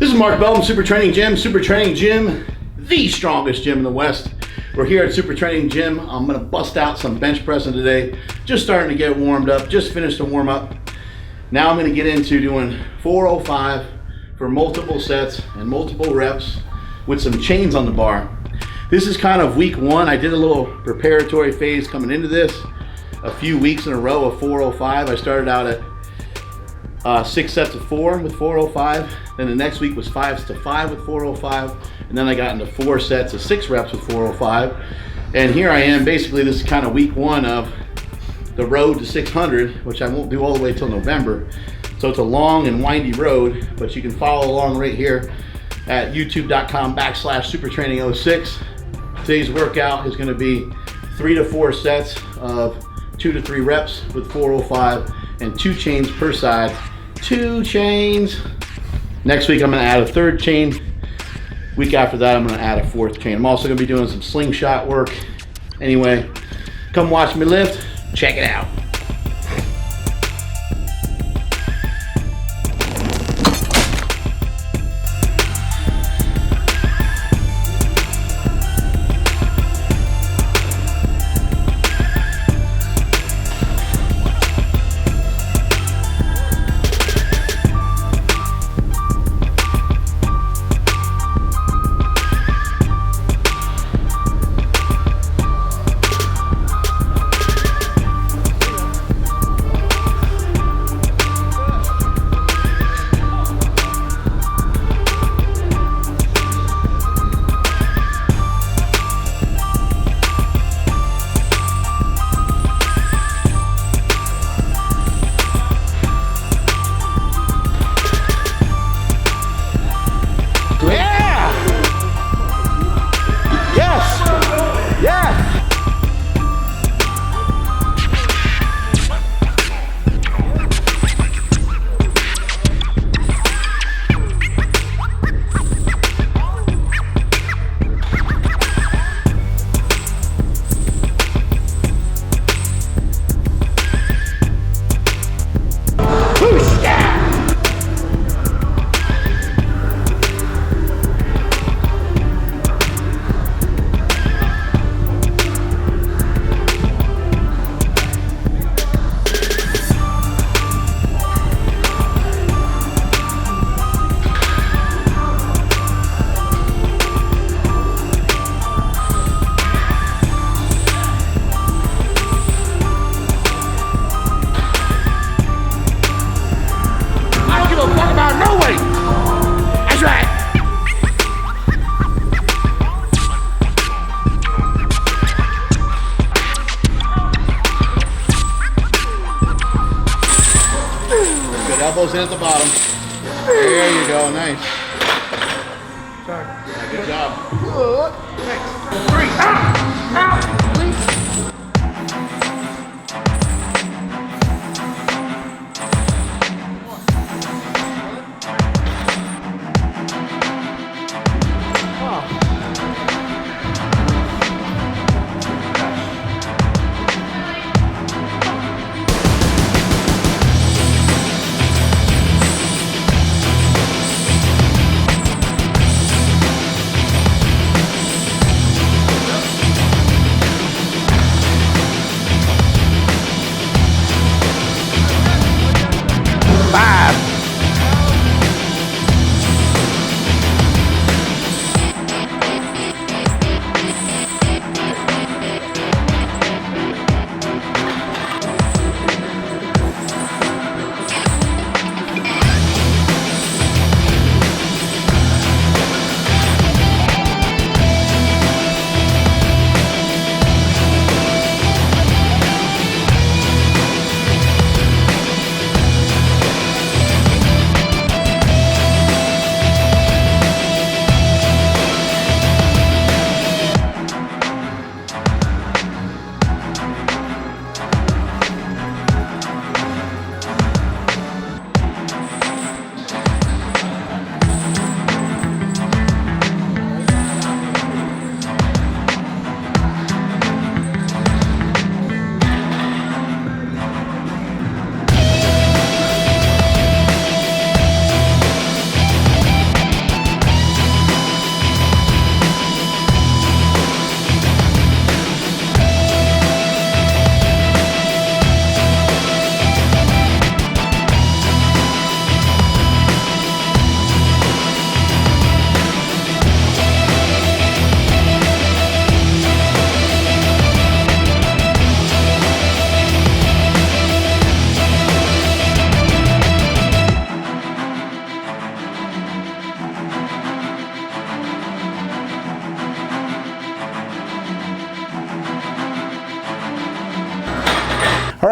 This is Mark Bell from Super Training Gym. Super Training Gym, the strongest gym in the West. We're here at Super Training Gym. I'm gonna bust out some bench pressing today. Just starting to get warmed up, just finished a warm up. Now I'm gonna get into doing 405 for multiple sets and multiple reps with some chains on the bar. This is kind of week one. I did a little preparatory phase coming into this. A few weeks in a row of 405. I started out at 6 sets of 4 with 405. Then the next week was 5 to 5 with 405. And then I got into 4 sets of 6 reps with 405. And here I am. Basically, this is kind of week one of the road to 600, which I won't do all the way till November. So it's a long and windy road, but you can follow along right here at youtube.com/supertraining06. Today's workout is going to be 3 to 4 sets of 2 to 3 reps with 405 and 2 chains per side. 2 chains. Next week I'm going to add a 3rd chain. Week after that I'm going to add a 4th chain. I'm also going to be doing some slingshot work. Anyway, come watch me lift. Check it out. Elbows in at the bottom. There you go, nice. Sorry. Yeah, good job. Next. 3. Out.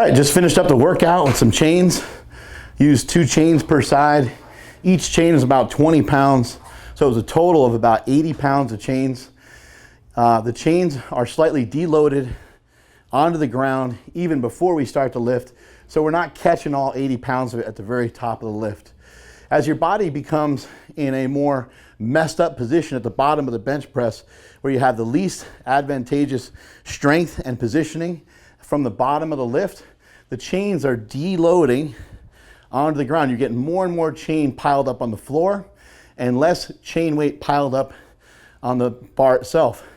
right, just finished up the workout with some chains. Used 2 chains per side. Each chain is about 20 pounds. So it was a total of about 80 pounds of chains. The chains are slightly deloaded onto the ground even before we start to lift. So we're not catching all 80 pounds of it at the very top of the lift. As your body becomes in a more messed up position at the bottom of the bench press, where you have the least advantageous strength and positioning from the bottom of the lift, the chains are deloading onto the ground. You're getting more and more chain piled up on the floor and less chain weight piled up on the bar itself.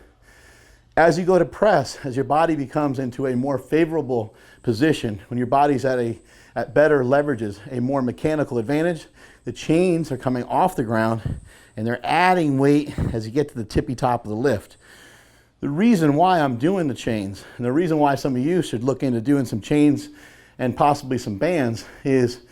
As you go to press, as your body becomes into a more favorable position, when your body's at better leverages, a more mechanical advantage, the chains are coming off the ground and they're adding weight as you get to the tippy top of the lift. The reason why I'm doing the chains, and the reason why some of you should look into doing some chains and possibly some bands, is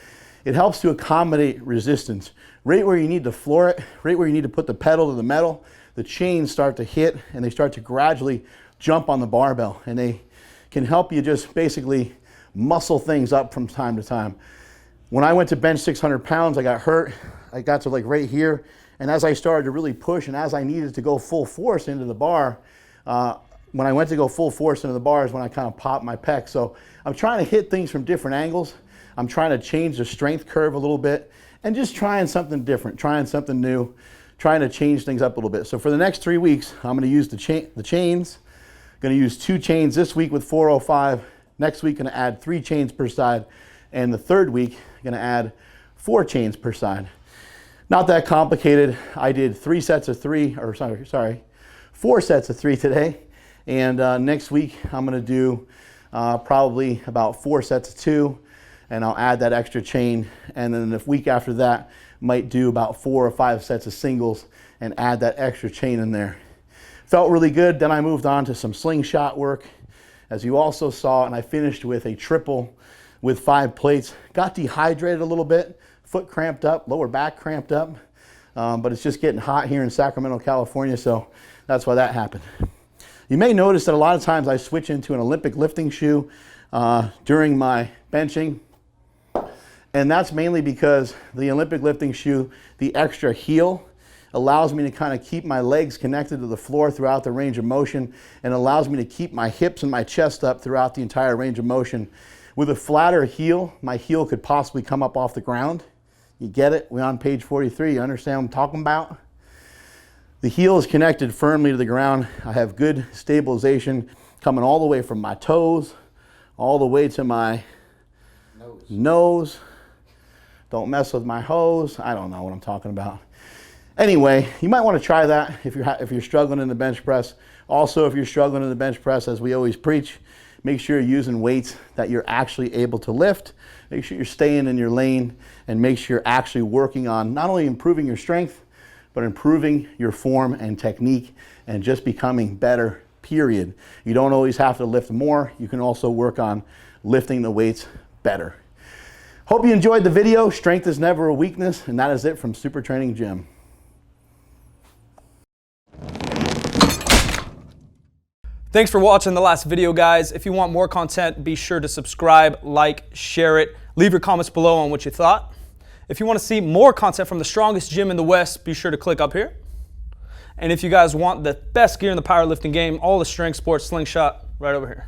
it helps to accommodate resistance. Right where you need to floor it, right where you need to put the pedal to the metal, the chains start to hit and they start to gradually jump on the barbell, and they can help you just basically muscle things up from time to time. When I went to bench 600 pounds, I got hurt. I got to like right here, and as I started to really push and as I needed to go full force into the bar, when I went to go full force into the bar is when I kind of popped my pec. So I'm trying to hit things from different angles. I'm trying to change the strength curve a little bit and just trying something different, trying something new, trying to change things up a little bit. So for the next 3 weeks, I'm going to use the chains. I'm going to use 2 chains this week with 405. Next week, going to add 3 chains per side. And the third week, I'm going to add 4 chains per side. Not that complicated. I did 4 sets of 3 today. And next week, I'm going to do probably about 4 sets of 2. And I'll add that extra chain. And then the week after that, might do about 4 or 5 sets of singles and add that extra chain in there. Felt really good. Then I moved on to some slingshot work, as you also saw, and I finished with a triple with 5 plates. Got dehydrated a little bit, foot cramped up, lower back cramped up, but it's just getting hot here in Sacramento, California, so that's why that happened. You may notice that a lot of times I switch into an Olympic lifting shoe during my benching. And that's mainly because the Olympic lifting shoe, the extra heel, allows me to kind of keep my legs connected to the floor throughout the range of motion, and allows me to keep my hips and my chest up throughout the entire range of motion. With a flatter heel, my heel could possibly come up off the ground. You get it? We're on page 43. You understand what I'm talking about? The heel is connected firmly to the ground. I have good stabilization coming all the way from my toes, all the way to my nose. Don't mess with my hose. I don't know what I'm talking about. Anyway, you might want to try that if you're struggling in the bench press. Also, if you're struggling in the bench press, as we always preach, make sure you're using weights that you're actually able to lift. Make sure you're staying in your lane, and make sure you're actually working on not only improving your strength, but improving your form and technique and just becoming better, period. You don't always have to lift more. You can also work on lifting the weights better. Hope you enjoyed the video. Strength is never a weakness, and that is it from Super Training Gym. Thanks for watching the last video, guys. If you want more content, be sure to subscribe, like, share it. Leave your comments below on what you thought. If you want to see more content from the strongest gym in the West, be sure to click up here. And if you guys want the best gear in the powerlifting game, all the strength sports, slingshot, right over here.